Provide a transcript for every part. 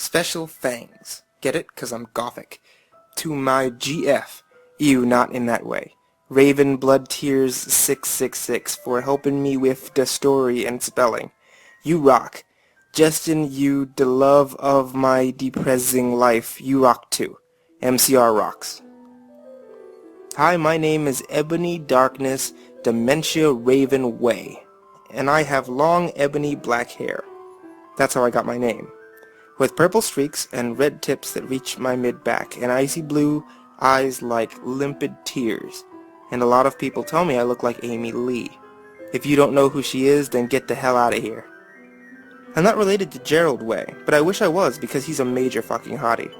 Special thanks. Get it? 'Cause I'm gothic. To my GF. Ew, not in that way. Raven Blood Tears 666 for helping me with the story and spelling. You rock. Justin, you the love of my depressing life. You rock too. MCR rocks. Hi, my name is Ebony Darkness Dementia Raven Way, and I have long ebony black hair. That's how I got my name. With purple streaks and red tips that reach my mid-back, and icy blue eyes like limpid tears. And a lot of people tell me I look like Amy Lee. If you don't know who she is, then get the hell out of here. I'm not related to Gerald Way, but I wish I was because he's a major fucking hottie.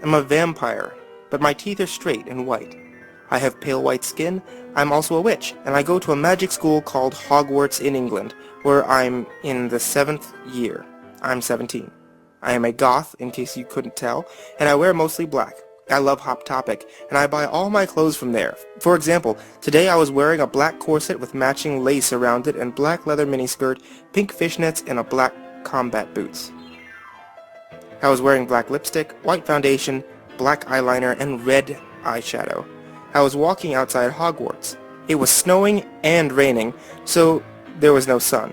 I'm a vampire, but my teeth are straight and white. I have pale white skin, I'm also a witch, and I go to a magic school called Hogwarts in England, where I'm in the 7th year. I'm 17. I am a goth, in case you couldn't tell, and I wear mostly black. I love Hot Topic, and I buy all my clothes from there. For example, today I was wearing a black corset with matching lace around it and black leather miniskirt, pink fishnets, and a black combat boots. I was wearing black lipstick, white foundation, black eyeliner, and red eyeshadow. I was walking outside Hogwarts. It was snowing and raining, so there was no sun,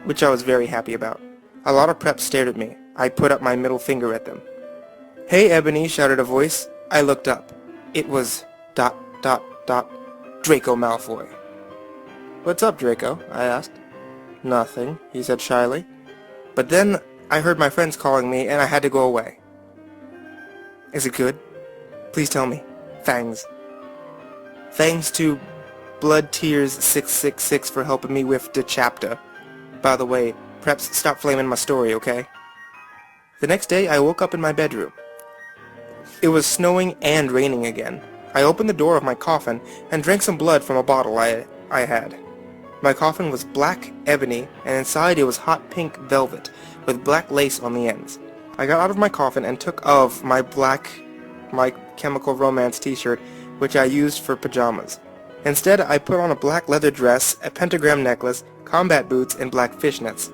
which I was very happy about. A lot of preps stared at me. I put up my middle finger at them. "Hey, Ebony," shouted a voice. I looked up. It was ... Draco Malfoy. "What's up, Draco?" I asked. "Nothing," he said shyly. But then I heard my friends calling me, and I had to go away. "Is it good? Please tell me. Thanks. Thanks to Blood Tears 666 for helping me with the chapter. By the way, preps, stop flaming my story, okay?" The next day, I woke up in my bedroom. It was snowing and raining again. I opened the door of my coffin and drank some blood from a bottle I had. My coffin was black ebony, and inside it was hot pink velvet with black lace on the ends. I got out of my coffin and took off my My Chemical Romance t-shirt, which I used for pajamas. Instead, I put on a black leather dress, a pentagram necklace, combat boots, and black fishnets.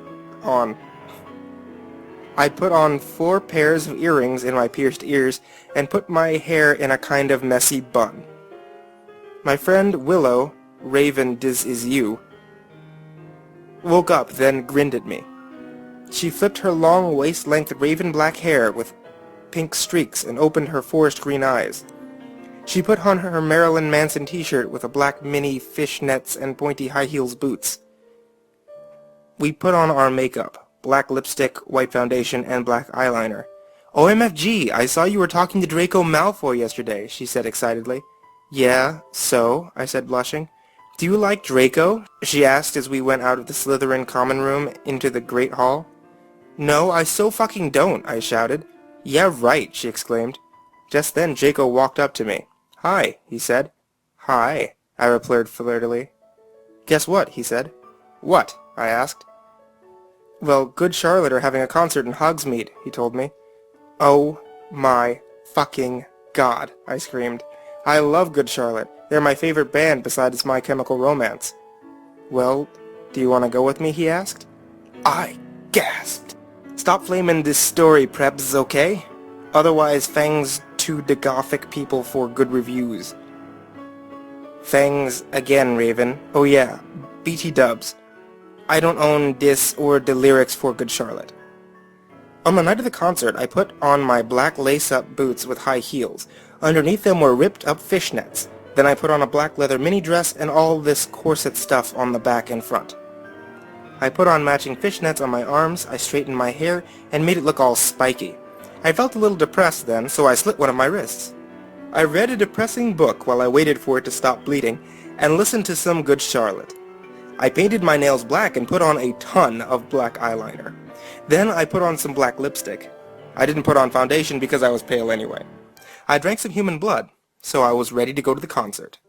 I put on 4 pairs of earrings in my pierced ears and put my hair in a kind of messy bun. My friend Willow, Raven Dis Is You, woke up, then grinned at me. She flipped her long waist-length raven black hair with pink streaks and opened her forest green eyes. She put on her Marilyn Manson t-shirt with a black mini fishnets and pointy high heels boots. We put on our makeup. Black lipstick, white foundation, and black eyeliner. "OMFG, I saw you were talking to Draco Malfoy yesterday," she said excitedly. "Yeah, so?" I said, blushing. "Do you like Draco?" she asked as we went out of the Slytherin common room into the Great Hall. "No, I so fucking don't," I shouted. "Yeah, right," she exclaimed. Just then Draco walked up to me. "Hi," he said. "Hi," I replied flirtily. "Guess what?" he said. "What?" I asked. "Well, Good Charlotte are having a concert in Hogsmeade," he told me. "Oh my fucking god," I screamed. "I love Good Charlotte. They're my favorite band besides My Chemical Romance." "Well, do you want to go with me?" he asked. I gasped. "Stop flaming this story, preps, okay? Otherwise, thanks to the gothic people for good reviews." "Thanks again, Raven. Oh yeah, BT dubs. I don't own this or the lyrics for Good Charlotte." On the night of the concert, I put on my black lace-up boots with high heels. Underneath them were ripped-up fishnets. Then I put on a black leather mini dress and all this corset stuff on the back and front. I put on matching fishnets on my arms, I straightened my hair, and made it look all spiky. I felt a little depressed then, so I slit one of my wrists. I read a depressing book while I waited for it to stop bleeding, and listened to some Good Charlotte. I painted my nails black and put on a ton of black eyeliner. Then I put on some black lipstick. I didn't put on foundation because I was pale anyway. I drank some human blood, so I was ready to go to the concert.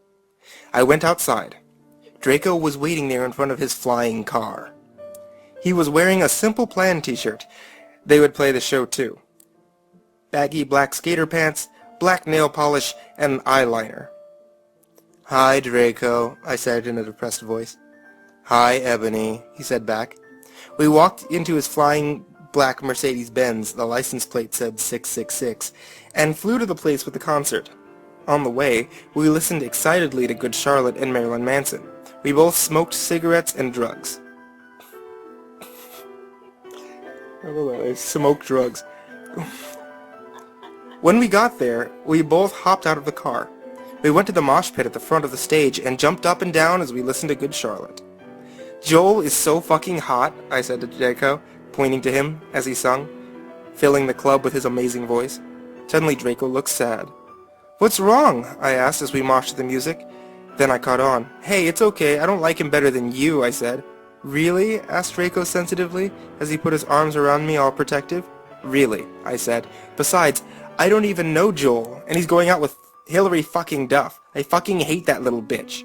I went outside. Draco was waiting there in front of his flying car. He was wearing a Simple Plan t-shirt. They would play the show too. Baggy black skater pants, black nail polish, and eyeliner. "Hi, Draco," I said in a depressed voice. "Hi, Ebony," he said back. We walked into his flying black Mercedes-Benz, the license plate said 666, and flew to the place with the concert. On the way, we listened excitedly to Good Charlotte and Marilyn Manson. We both smoked cigarettes and drugs. I smoked drugs. When we got there, we both hopped out of the car. We went to the mosh pit at the front of the stage and jumped up and down as we listened to Good Charlotte. Joel is so fucking hot, I said to Draco, pointing to him as he sung, filling the club with his amazing voice. Suddenly Draco looked sad. "What's wrong?" I asked as we moshed to the music. Then I caught on. "Hey, it's okay, I don't like him better than you," I said. "Really?" asked Draco sensitively, as he put his arms around me all protective. "Really," I said. "Besides, I don't even know Joel, and he's going out with Hillary fucking Duff. I fucking hate that little bitch,"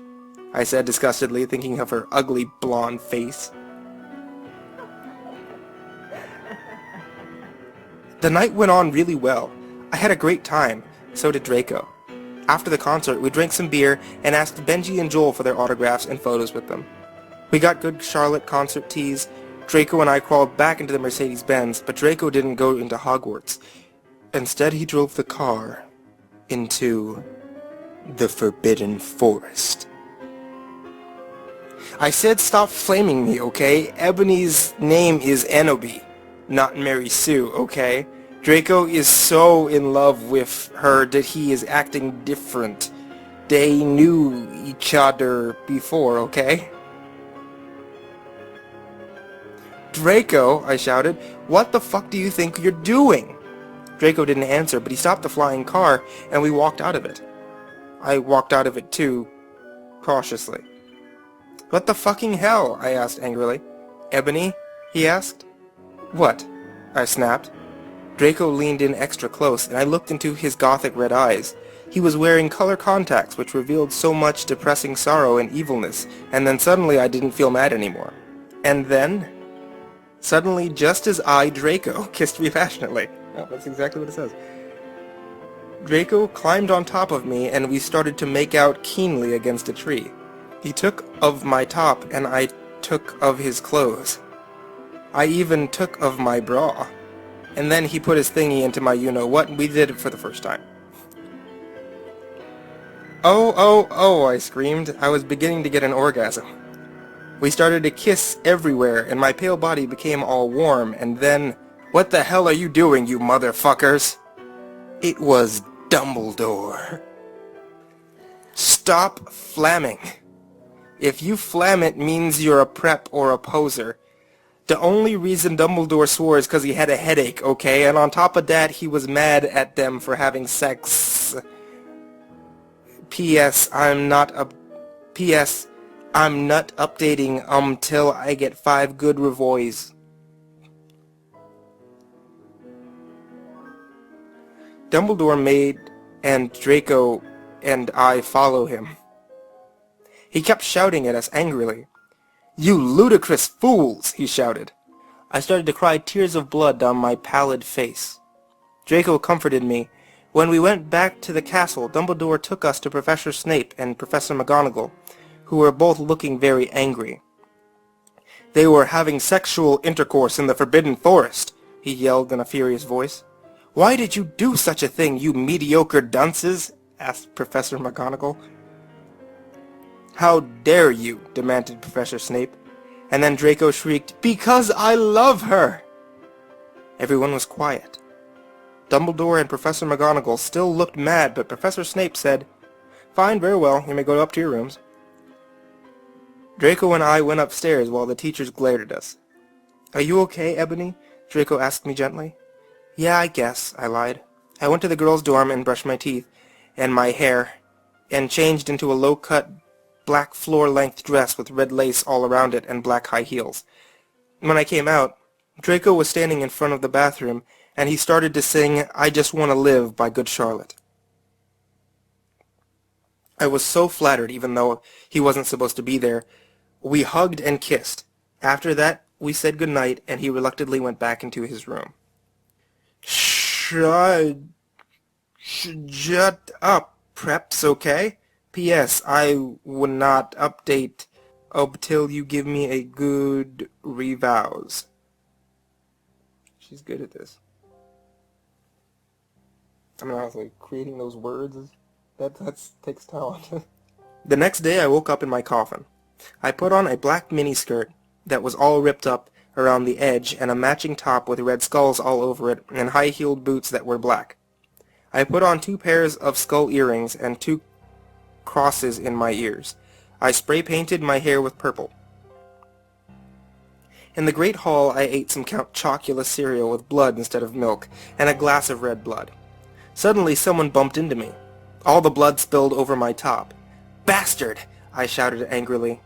I said disgustedly, thinking of her ugly blonde face. The night went on really well. I had a great time. So did Draco. After the concert, we drank some beer and asked Benji and Joel for their autographs and photos with them. We got Good Charlotte concert tees. Draco and I crawled back into the Mercedes-Benz, but Draco didn't go into Hogwarts. Instead, he drove the car into the Forbidden Forest. I said stop flaming me, okay? Ebony's name is Enoby, not Mary Sue, okay? Draco is so in love with her that he is acting different. They knew each other before, okay? "Draco," I shouted, "what the fuck do you think you're doing?" Draco didn't answer, but he stopped the flying car, and we walked out of it. I walked out of it too, cautiously. "What the fucking hell?" I asked angrily. "Ebony?" he asked. "What?" I snapped. Draco leaned in extra close, and I looked into his gothic red eyes. He was wearing color contacts, which revealed so much depressing sorrow and evilness, and then suddenly I didn't feel mad anymore. And then, suddenly, just as Draco, kissed me passionately. Oh, that's exactly what it says. Draco climbed on top of me, and we started to make out keenly against a tree. He took of my top, and I took of his clothes. I even took of my bra. And then he put his thingy into my you-know-what, and we did it for the first time. "Oh, oh, oh," I screamed. I was beginning to get an orgasm. We started to kiss everywhere, and my pale body became all warm, and then... "What the hell are you doing, you motherfuckers?" It was Dumbledore. "Stop flamming. If you flam it means you're a prep or a poser. The only reason Dumbledore swore is because he had a headache, okay? And on top of that, he was mad at them for having sex. P.S. I'm not updating till I get 5 good revoys." Dumbledore made and Draco and I follow him. He kept shouting at us angrily. "You ludicrous fools!" he shouted. I started to cry tears of blood down my pallid face. Draco comforted me. When we went back to the castle, Dumbledore took us to Professor Snape and Professor McGonagall, who were both looking very angry. "They were having sexual intercourse in the Forbidden Forest," he yelled in a furious voice. "Why did you do such a thing, you mediocre dunces?" asked Professor McGonagall. "How dare you?" demanded Professor Snape. And then Draco shrieked, "Because I love her!" Everyone was quiet. Dumbledore and Professor McGonagall still looked mad, but Professor Snape said, "Fine, very well, you may go up to your rooms." Draco and I went upstairs while the teachers glared at us. "Are you okay, Ebony?" Draco asked me gently. "Yeah, I guess," I lied. I went to the girls' dorm and brushed my teeth and my hair, and changed into a low-cut black floor-length dress with red lace all around it and black high heels. When I came out, Draco was standing in front of the bathroom, and he started to sing "I Just Want to Live" by Good Charlotte. I was so flattered, even though he wasn't supposed to be there. We hugged and kissed. After that, we said goodnight, and he reluctantly went back into his room. Shut up, Preps, okay? P.S. I would not update until you give me a good revows. She's good at this. I mean, honestly, creating those words, that takes talent. The next day I woke up in my coffin. I put on a black miniskirt that was all ripped up around the edge and a matching top with red skulls all over it and high-heeled boots that were black. I put on 2 pairs of skull earrings and 2 crosses in my ears. I spray-painted my hair with purple. In the great hall I ate some Count Chocula cereal with blood instead of milk and a glass of red blood. Suddenly someone bumped into me. All the blood spilled over my top. "Bastard!" I shouted angrily.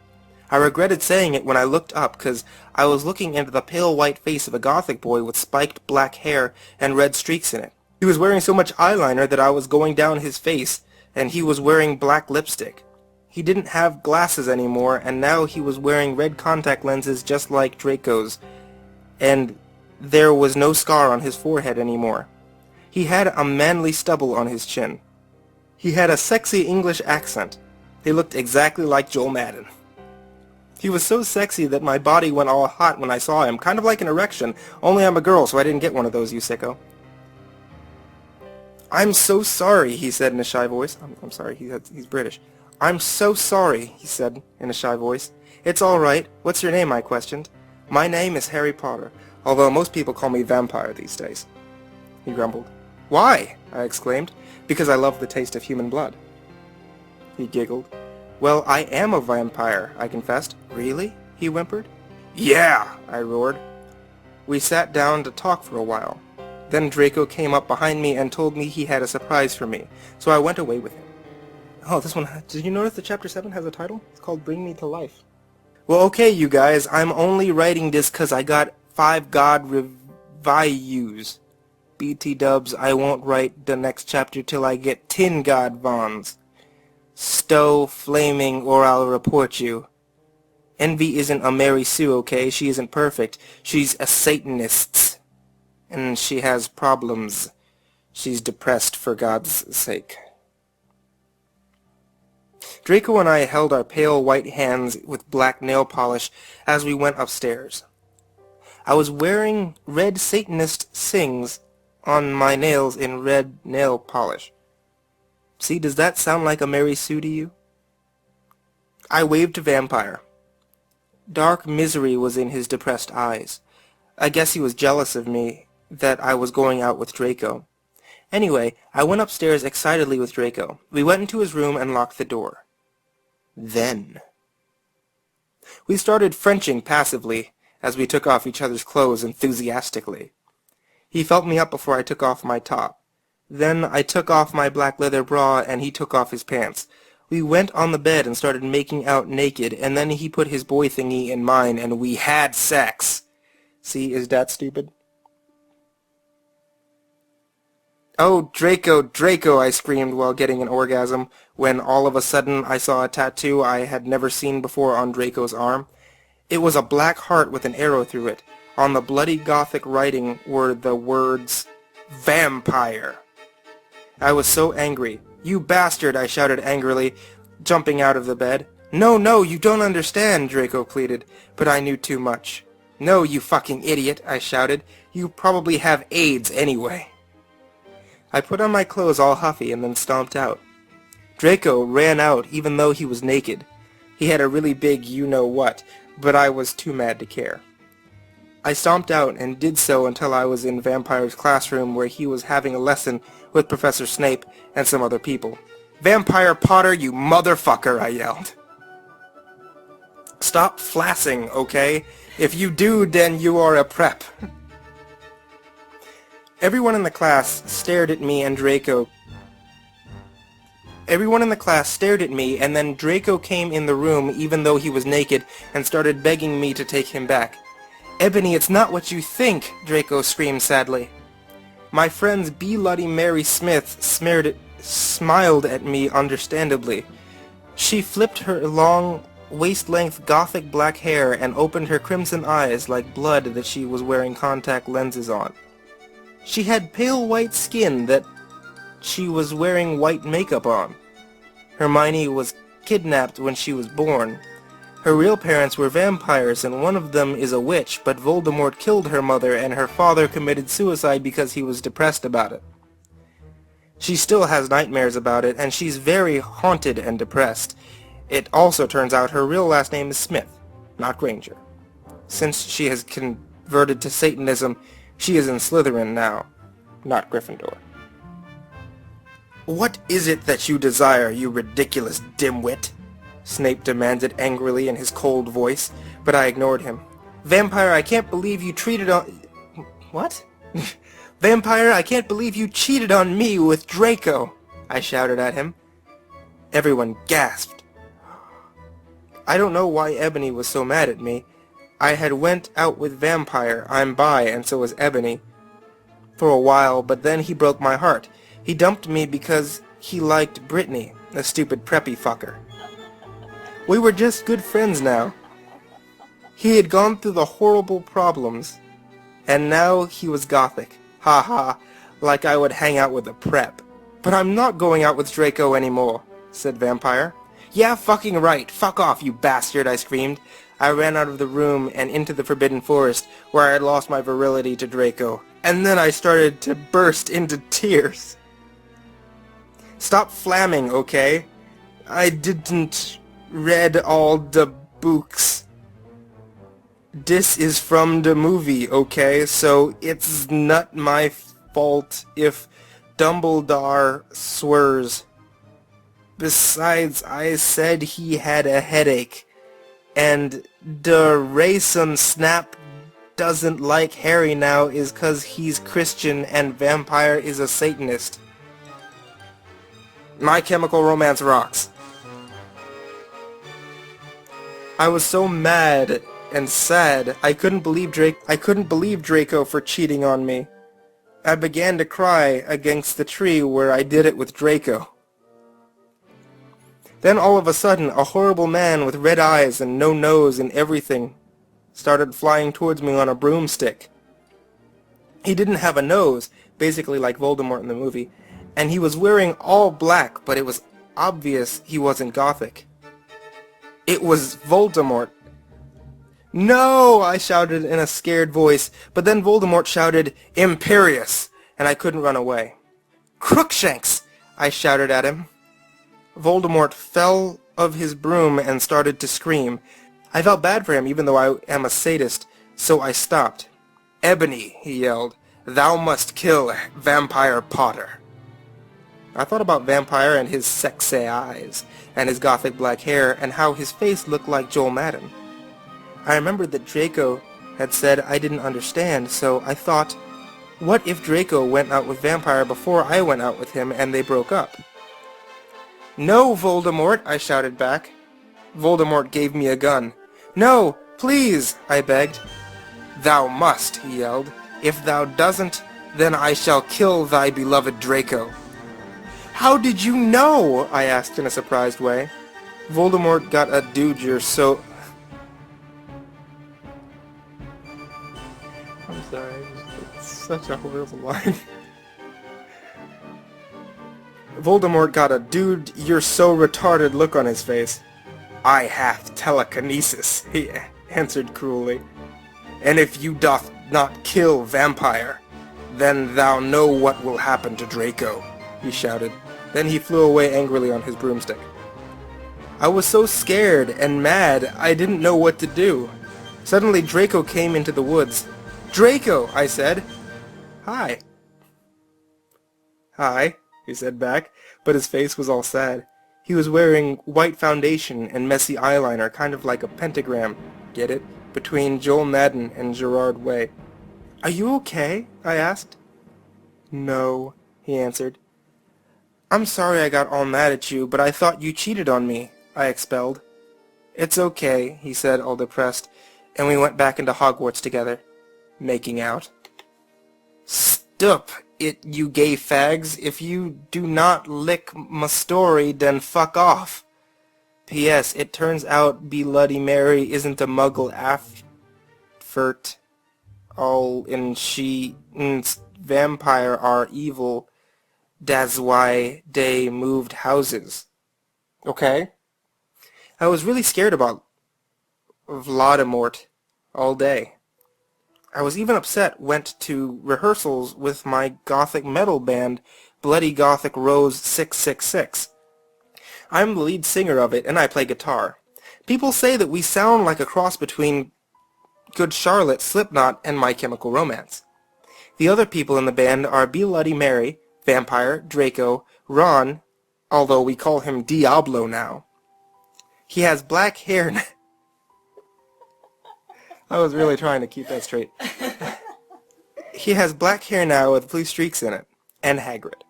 I regretted saying it when I looked up, 'cause I was looking into the pale white face of a gothic boy with spiked black hair and red streaks in it. He was wearing so much eyeliner that I was going down his face, and he was wearing black lipstick. He didn't have glasses anymore, and now he was wearing red contact lenses just like Draco's, and there was no scar on his forehead anymore. He had a manly stubble on his chin. He had a sexy English accent. He looked exactly like Joel Madden. He was so sexy that my body went all hot when I saw him, kind of like an erection, only I'm a girl, so I didn't get one of those, you sicko. "I'm so sorry," he said in a shy voice. I'm sorry, he's British. "I'm so sorry," he said in a shy voice. "It's all right. What's your name?" I questioned. "My name is Harry Potter, although most people call me Vampire these days," he grumbled. "Why?" I exclaimed. "Because I love the taste of human blood." He giggled. "Well, I am a vampire," I confessed. "Really?" he whimpered. "Yeah!" I roared. We sat down to talk for a while. Then Draco came up behind me and told me he had a surprise for me, so I went away with him. Oh, this one, did you notice that Chapter 7 has a title? It's called Bring Me to Life. Well, okay, you guys, I'm only writing this 'cause I got 5 God reviews. BT dubs, I won't write the next chapter till I get 10 God Vons. Stow flaming or I'll report you. Envy isn't a Mary Sue, okay? She isn't perfect. She's a Satanist. And she has problems. She's depressed for God's sake. Draco and I held our pale white hands with black nail polish as we went upstairs. I was wearing red Satanist sings on my nails in red nail polish. See, does that sound like a Mary Sue to you? I waved to Vampire. Dark misery was in his depressed eyes. I guess he was jealous of me, that I was going out with Draco. Anyway, I went upstairs excitedly with Draco. We went into his room and locked the door. Then we started Frenching passively as we took off each other's clothes enthusiastically. He felt me up before I took off my top. Then I took off my black leather bra and he took off his pants. We went on the bed and started making out naked, and then he put his boy thingy in mine and we had sex. See, is that stupid? "Oh, Draco, Draco," I screamed while getting an orgasm, when all of a sudden I saw a tattoo I had never seen before on Draco's arm. It was a black heart with an arrow through it. On the bloody Gothic writing were the words, "Vampire." I was so angry. "You bastard," I shouted angrily, jumping out of the bed. "No, no, you don't understand," Draco pleaded, but I knew too much. "No, you fucking idiot," I shouted. "You probably have AIDS anyway." I put on my clothes all huffy and then stomped out. Draco ran out even though he was naked. He had a really big you-know-what, but I was too mad to care. I stomped out and did so until I was in Vampire's classroom where he was having a lesson with Professor Snape and some other people. "Vampire Potter, you motherfucker," I yelled. "Stop flassing, okay? If you do, then you are a prep." Everyone in the class stared at me and Draco. Everyone in the class stared at me, and then Draco came in the room even though he was naked and started begging me to take him back. "Ebony, it's not what you think," Draco screamed sadly. My friend's Bloody Mary Smith smiled at me understandably. She flipped her long, waist-length Gothic black hair and opened her crimson eyes like blood that she was wearing contact lenses on. She had pale white skin that she was wearing white makeup on. Hermione was kidnapped when she was born. Her real parents were vampires, and one of them is a witch, but Voldemort killed her mother, and her father committed suicide because he was depressed about it. She still has nightmares about it, and she's very haunted and depressed. It also turns out her real last name is Smith, not Granger. Since she has converted to Satanism, she is in Slytherin now, not Gryffindor. "What is it that you desire, you ridiculous dimwit?" Snape demanded angrily in his cold voice, but I ignored him. "Vampire, I can't believe you treated on..." What? "Vampire, I can't believe you cheated on me with Draco!" I shouted at him. Everyone gasped. I don't know why Ebony was so mad at me. I had went out with Vampire, I'm bi, and so was Ebony, for a while, but then he broke my heart. He dumped me because he liked Brittany, a stupid preppy fucker. We were just good friends now. He had gone through the horrible problems, and now he was gothic. Ha ha, like I would hang out with a prep. "But I'm not going out with Draco anymore," said Vampire. "Yeah, fucking right. Fuck off, you bastard," I screamed. I ran out of the room and into the Forbidden Forest, where I had lost my virility to Draco. And then I started to burst into tears. "Stop flamming, okay? I didn't read all the books. This is from the movie, okay? So it's not my fault if Dumbledore swears. Besides, I said he had a headache. And the reason Snap doesn't like Harry now is 'cause he's Christian and Vampire is a Satanist. My Chemical Romance rocks." I was so mad and sad, I couldn't believe Draco for cheating on me. I began to cry against the tree where I did it with Draco. Then all of a sudden, a horrible man with red eyes and no nose and everything started flying towards me on a broomstick. He didn't have a nose, basically like Voldemort in the movie, and he was wearing all black, but it was obvious he wasn't gothic. It was Voldemort. "No!" I shouted in a scared voice, but then Voldemort shouted, "Imperious!" and I couldn't run away. "Crookshanks!" I shouted at him. Voldemort fell of his broom and started to scream. I felt bad for him, even though I am a sadist, so I stopped. "Ebony," he yelled, "thou must kill Vampire Potter." I thought about Vampire and his sexy eyes, and his gothic black hair, and how his face looked like Joel Madden. I remembered that Draco had said I didn't understand, so I thought, what if Draco went out with Vampire before I went out with him and they broke up? "No, Voldemort!" I shouted back. Voldemort gave me a gun. "No, please!" I begged. "Thou must," he yelled. "If thou doesn't, then I shall kill thy beloved Draco." "How did you know?" I asked in a surprised way. Voldemort got a dude you're so... I'm sorry, it's such a horrible line. Voldemort got a "dude, you're so retarded" look on his face. "I hath telekinesis," he answered cruelly. "And if you doth not kill Vampire, then thou know what will happen to Draco," he shouted. Then he flew away angrily on his broomstick. I was so scared and mad, I didn't know what to do. Suddenly Draco came into the woods. "Draco!" I said. "Hi." "Hi," he said back, but his face was all sad. He was wearing white foundation and messy eyeliner, kind of like a pentagram, get it? Between Joel Madden and Gerard Way. "Are you okay?" I asked. "No," he answered. "I'm sorry I got all mad at you, but I thought you cheated on me," I expelled. "It's okay," he said, all depressed, and we went back into Hogwarts together, making out. "Stup it, you gay fags. If you do not lick my story, then fuck off. P.S. It turns out Bloody Mary isn't a muggle afert all, and she and Vampire are evil. That's why they moved houses." Okay? I was really scared about Voldemort all day. I was even upset went to rehearsals with my gothic metal band, Bloody Gothic Rose 666. I'm the lead singer of it, and I play guitar. People say that we sound like a cross between Good Charlotte, Slipknot, and My Chemical Romance. The other people in the band are Bloody Mary, Vampire, Draco, Ron, although we call him Diablo now. He has black hair I was really trying to keep that straight. He has black hair now with blue streaks in it, and Hagrid.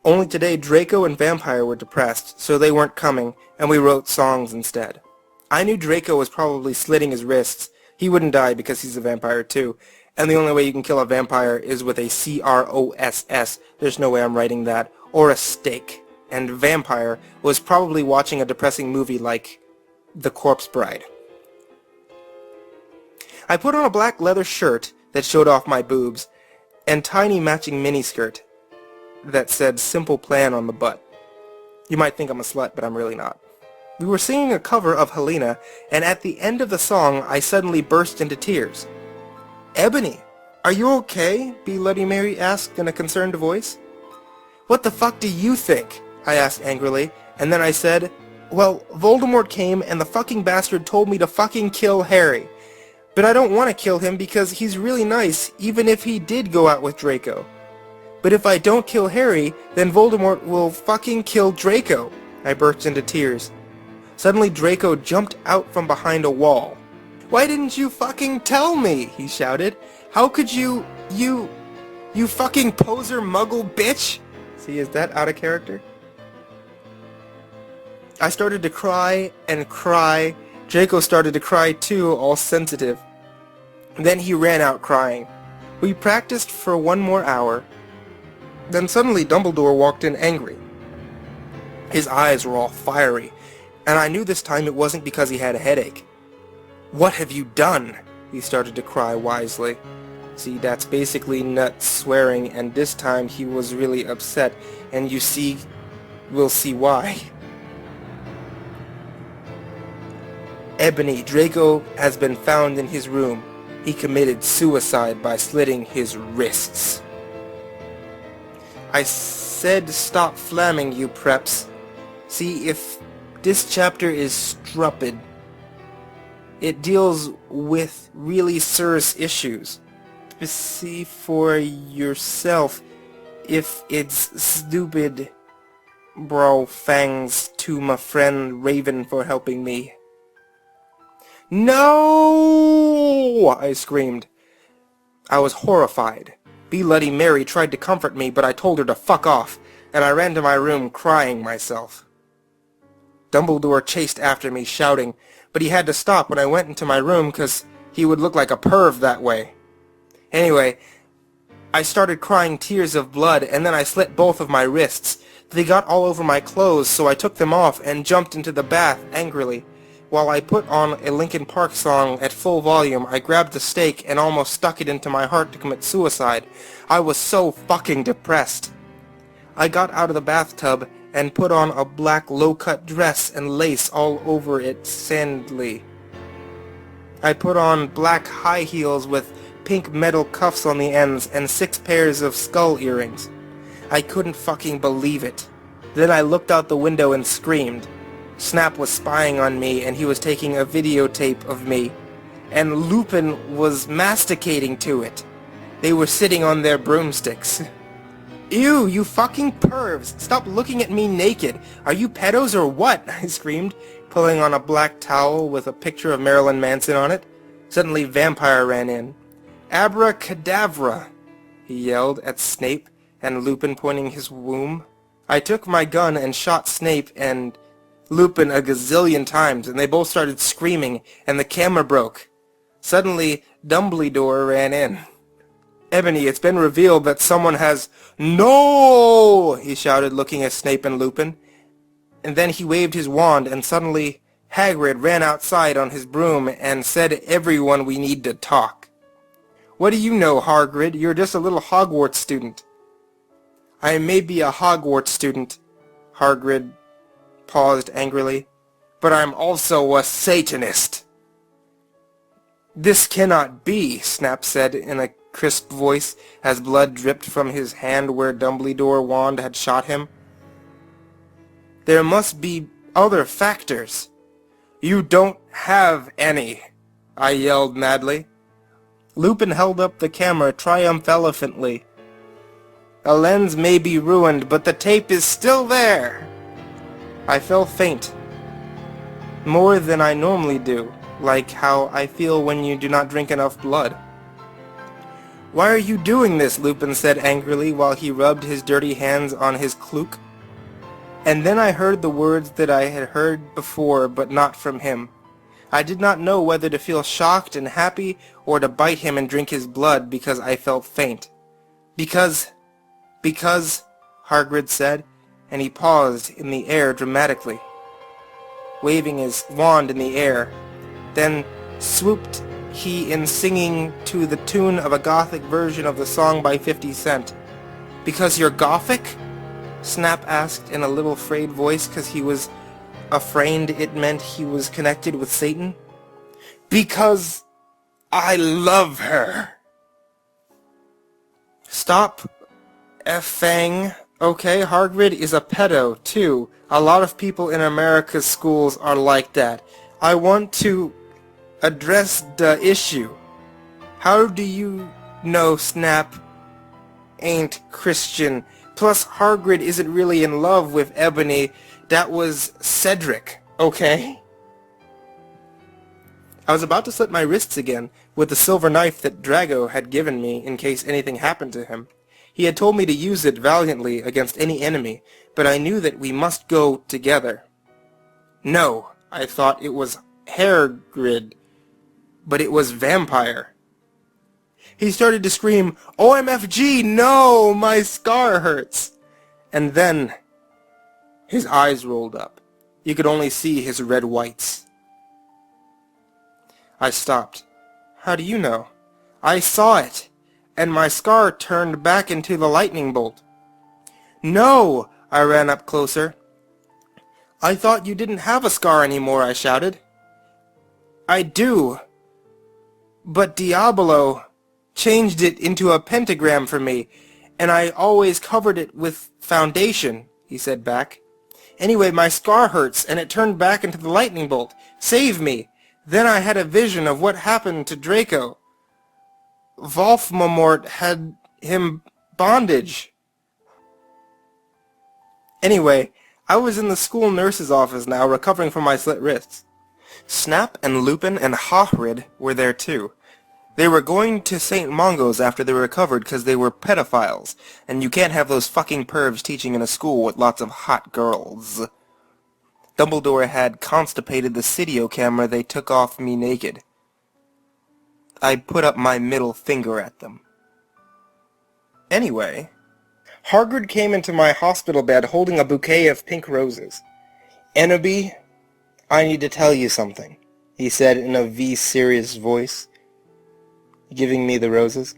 Only today Draco and Vampire were depressed, so they weren't coming, and we wrote songs instead. I knew Draco was probably slitting his wrists. He wouldn't die because he's a vampire too, and the only way you can kill a vampire is with a CROSS. There's no way I'm writing that, or a stake. And Vampire was probably watching a depressing movie like The Corpse Bride. I put on a black leather shirt that showed off my boobs, and tiny matching miniskirt that said Simple Plan on the butt. You might think I'm a slut, but I'm really not. We were singing a cover of Helena, and at the end of the song, I suddenly burst into tears. "Ebony, are you okay?" Bloody Mary asked in a concerned voice. "What the fuck do you think?" I asked angrily, and then I said, "Well, Voldemort came and the fucking bastard told me to fucking kill Harry. But I don't want to kill him because he's really nice, even if he did go out with Draco. But if I don't kill Harry, then Voldemort will fucking kill Draco." I burst into tears. Suddenly Draco jumped out from behind a wall. "Why didn't you fucking tell me?" he shouted. "How could you fucking poser muggle bitch?" See, is that out of character? I started to cry and cry. Draco started to cry too, all sensitive. Then he ran out crying. We practiced for one more hour. Then suddenly Dumbledore walked in angry. His eyes were all fiery, and I knew this time it wasn't because he had a headache. "What have you done?" he started to cry wisely. See, that's basically nuts swearing, and this time he was really upset, and you see, we'll see why. "Ebony, Draco has been found in his room. He committed suicide by slitting his wrists." I said stop flamming, you preps. See, if this chapter is stupid, it deals with really serious issues. See for yourself if it's stupid. Bro, thanks to my friend Raven for helping me. "No!" I screamed. I was horrified. Bloody Mary tried to comfort me, but I told her to fuck off, and I ran to my room crying myself. Dumbledore chased after me, shouting, but he had to stop when I went into my room because he would look like a perv that way. Anyway, I started crying tears of blood, and then I slit both of my wrists. They got all over my clothes, so I took them off and jumped into the bath angrily. While I put on a Linkin Park song at full volume, I grabbed the stake and almost stuck it into my heart to commit suicide. I was so fucking depressed. I got out of the bathtub and put on a black low-cut dress and lace all over it sandily. I put on black high heels with pink metal cuffs on the ends and 6 pairs of skull earrings. I couldn't fucking believe it. Then I looked out the window and screamed. Snap was spying on me, and he was taking a videotape of me, and Lupin was masticating to it. They were sitting on their broomsticks. "Ew, you fucking pervs! Stop looking at me naked! Are you pedos or what?" I screamed, pulling on a black towel with a picture of Marilyn Manson on it. Suddenly Vampire ran in. "Abracadabra!" he yelled at Snape and Lupin pointing his womb. I took my gun and shot Snape and Lupin a gazillion times, and they both started screaming, and the camera broke. Suddenly, Dumbledore ran in. "Ebony, it's been revealed that someone has—" "No!" he shouted, looking at Snape and Lupin. And then he waved his wand, and suddenly Hagrid ran outside on his broom and said, "Everyone, we need to talk." "What do you know, Hagrid? You're just a little Hogwarts student." "I may be a Hogwarts student," Hagrid paused angrily, "but I'm also a Satanist." "This cannot be," Snap said in a crisp voice as blood dripped from his hand where Dumbledore's wand had shot him. "There must be other factors." "You don't have any," I yelled madly. Lupin held up the camera triumphantly. "A lens may be ruined, but the tape is still there." I fell faint. More than I normally do, like how I feel when you do not drink enough blood. "Why are you doing this?" Lupin said angrily while he rubbed his dirty hands on his cloak. And then I heard the words that I had heard before, but not from him. I did not know whether to feel shocked and happy or to bite him and drink his blood because I felt faint. Because, Hagrid said, and he paused in the air dramatically, waving his wand in the air. Then swooped he in singing to the tune of a Gothic version of the song by 50 Cent. "Because you're Gothic?" Snap asked in a little frayed voice because he was afraid it meant he was connected with Satan. "Because I love her." "Stop effing. Okay, Hagrid is a pedo, too. A lot of people in America's schools are like that. I want to address the issue. How do you know Snap ain't Christian? Plus, Hagrid isn't really in love with Ebony. That was Cedric, okay?" I was about to slit my wrists again with the silver knife that Draco had given me in case anything happened to him. He had told me to use it valiantly against any enemy, but I knew that we must go together. No, I thought it was Hagrid, but it was Vampire. He started to scream, "OMFG, no, my scar hurts!" And then his eyes rolled up. You could only see his red whites. I stopped. "How do you know?" "I saw it, and my scar turned back into the lightning bolt." "No!" I ran up closer. "I thought you didn't have a scar anymore," I shouted. "I do, but Diablo changed it into a pentagram for me, and I always covered it with foundation," he said back. "Anyway, my scar hurts, and it turned back into the lightning bolt. Save me!" Then I had a vision of what happened to Draco. Voldemort had him bondage. Anyway, I was in the school nurse's office now, recovering from my slit wrists. Snap and Lupin and Hagrid were there too. They were going to St. Mungo's after they recovered because they were pedophiles, and you can't have those fucking pervs teaching in a school with lots of hot girls. Dumbledore had constipated the video camera they took off me naked. I put up my middle finger at them. Anyway, Hagrid came into my hospital bed holding a bouquet of pink roses. "Enderby, I need to tell you something," he said in a V-serious voice, giving me the roses.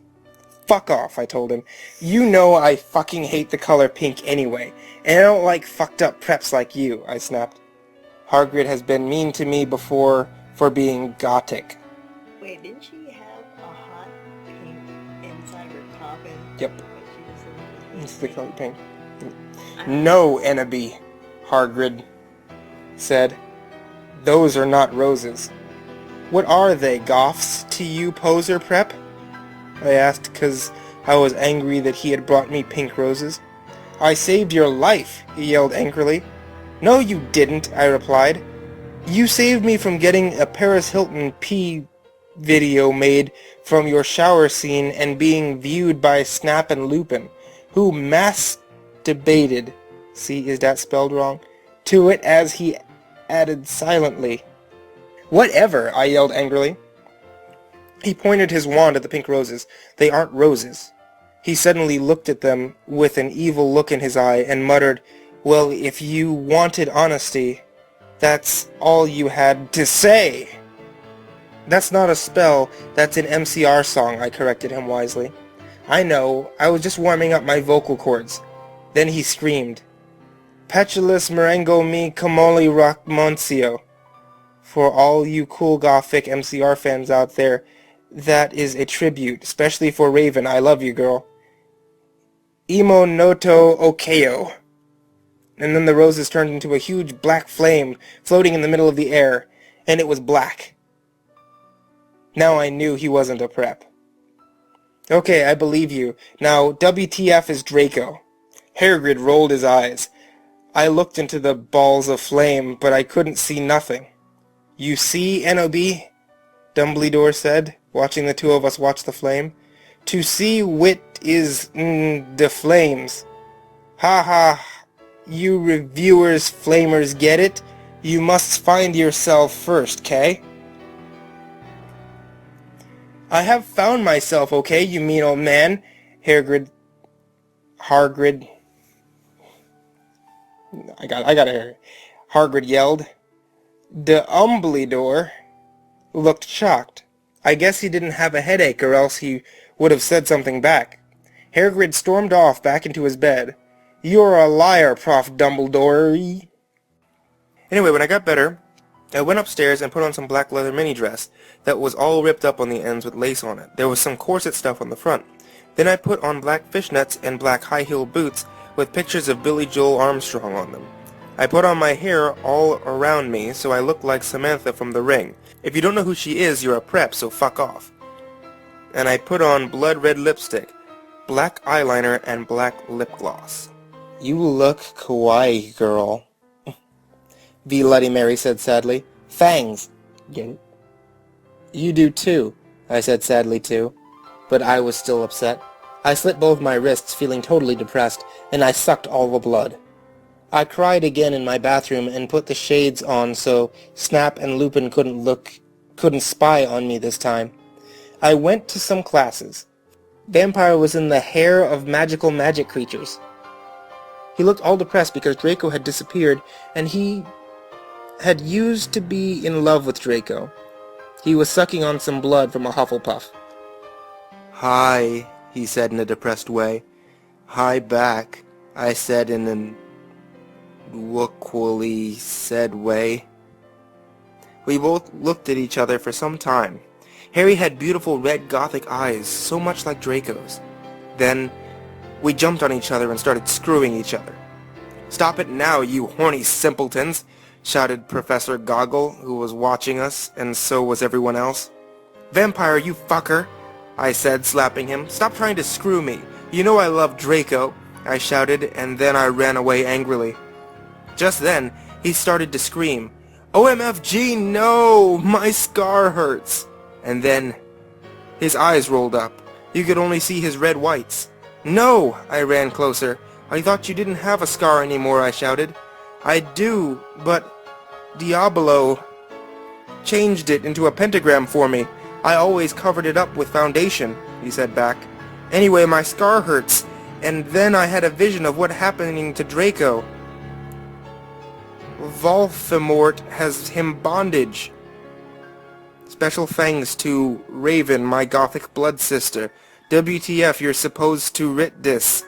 "Fuck off," I told him. "You know I fucking hate the color pink anyway, and I don't like fucked up preps like you," I snapped. "Hagrid has been mean to me before for being Gothic." Wait, didn't she have a hot pink inside her coffin? Yep. But she was It's the color pink. "No, Enderby," Hagrid said. "Those are not roses." "What are they, goths, to you, poser prep?" I asked, because I was angry that he had brought me pink roses. "I saved your life," he yelled angrily. "No, you didn't," I replied. "You saved me from getting a Paris Hilton pee video made from your shower scene and being viewed by Snap and Lupin, who masturbated," see, is that spelled wrong, "to it," as he added silently. "Whatever," I yelled angrily. He pointed his wand at the pink roses. "They aren't roses." He suddenly looked at them with an evil look in his eye and muttered, "Well, if you wanted honesty, that's all you had to say." "That's not a spell, that's an MCR song," I corrected him wisely. "I know, I was just warming up my vocal cords." Then he screamed, "Petulus merengo mi comoli rock moncio." For all you cool gothic MCR fans out there, that is a tribute, especially for Raven. I love you, girl. Imo noto okeo. And then the roses turned into a huge black flame floating in the middle of the air, and it was black. Now I knew he wasn't a prep. Okay, I believe you. Now, WTF is Draco. Harrogrid rolled his eyes. I looked into the balls of flame, but I couldn't see nothing. You see, NOB? Dumbledore said, watching the two of us watch the flame. To see wit is the flames. Ha ha, you reviewers flamers get it? You must find yourself first, Kay? I have found myself, okay, you mean old man. Hargrid. I got it. Hargrid yelled. Dumbledore looked shocked. I guess he didn't have a headache, or else he would have said something back. Hargrid stormed off back into his bed. You're a liar, Prof. Dumbledore. Anyway, when I got better, I went upstairs and put on some black leather mini dress that was all ripped up on the ends with lace on it. There was some corset stuff on the front. Then I put on black fishnets and black high-heel boots with pictures of Billy Joel Armstrong on them. I put on my hair all around me so I looked like Samantha from The Ring. If you don't know who she is, you're a prep, so fuck off. And I put on blood red lipstick, black eyeliner, and black lip gloss. You look kawaii, girl. V. Bloody Mary said sadly. Fangs. Get it? You do too, I said sadly too. But I was still upset. I slit both my wrists, feeling totally depressed, and I sucked all the blood. I cried again in my bathroom and put the shades on so Snap and Lupin couldn't spy on me this time. I went to some classes. Vampire was in the hair of magical magic creatures. He looked all depressed because Draco had disappeared, and he had used to be in love with Draco. He was sucking on some blood from a Hufflepuff. Hi, he said in a depressed way. Hi back, I said in an equally said way. We both looked at each other for some time. Harry had beautiful red gothic eyes, so much like Draco's. Then, we jumped on each other and started screwing each other. Stop it now, you horny simpletons, shouted Professor Goggle, who was watching us, and so was everyone else. Vampire, you fucker, I said, slapping him. Stop trying to screw me. You know I love Draco, I shouted, and then I ran away angrily. Just then, he started to scream, OMFG, no! My scar hurts! And then, his eyes rolled up. You could only see his red whites. No! I ran closer. I thought you didn't have a scar anymore, I shouted. I do, but Diablo changed it into a pentagram for me. I always covered it up with foundation, he said back. Anyway, my scar hurts, and then I had a vision of what happening to Draco. Voldemort has him bondage. Special thanks to Raven, my gothic blood sister. WTF, you're supposed to writ this.